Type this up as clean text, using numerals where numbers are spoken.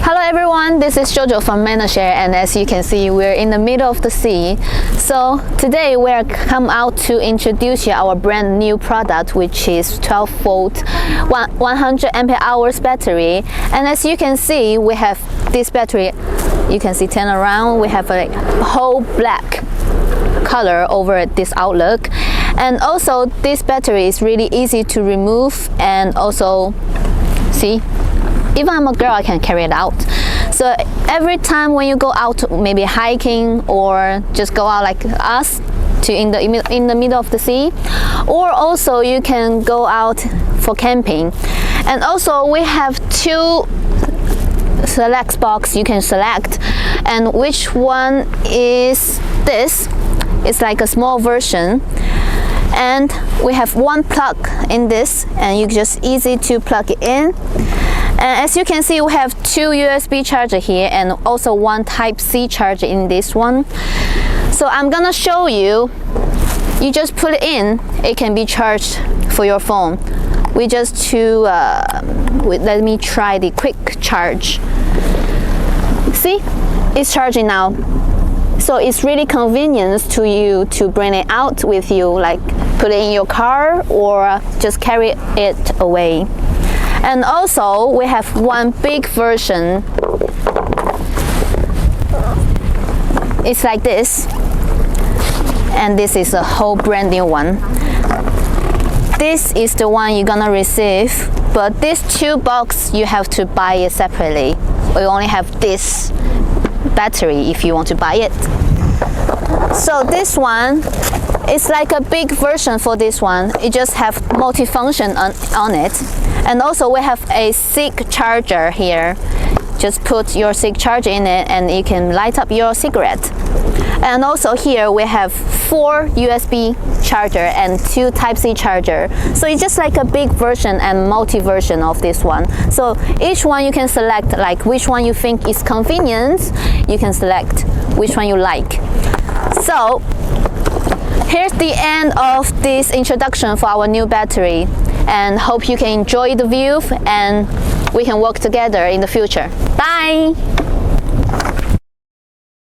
Hello everyone, this is Jojo from Manager, and as you can see, we're in the middle of the sea. So today we are come out to introduce you our brand new product, which is 12-volt 100 ampere hours battery. And as you can see, we have this battery. You can see turn around. We have a whole black color over this outlook, and also this battery is really easy to remove, and also see. Even I'm a girl, I can carry it out. So every time when you go out, maybe hiking or just go out like us to in the middle of the sea, or also you can go out for camping. And also we have two select box you can select, and which one is this? It's like a small version. And we have one plug in this, and you just easy to plug it in. And as you can see, we have two USB charger here and also one Type-C charger in this one. So I'm gonna show you. You just put it in, it can be charged for your phone. We just let me try the quick charge. See, it's charging now. So it's really convenient to you to bring it out with you, like put it in your car or just carry it away. And also we have one big version. It's like this, and this is a whole brand new one. This is the one you're gonna receive, but these two boxes you have to buy it separately. We only have this battery if you want to buy it. So this one is like a big version for this one. It just have multi-function on it. And also we have a SIG charger here. Just put your SIG charger in it and you can light up your cigarette. And also here we have 4 USB charger and 2 Type-C charger. So it's just like a big version and multi-version of this one. So each one you can select like which one you think is convenient. You can select which one you like. So here's the end of this introduction for our new battery, and hope you can enjoy the view and we can work together in the future. Bye!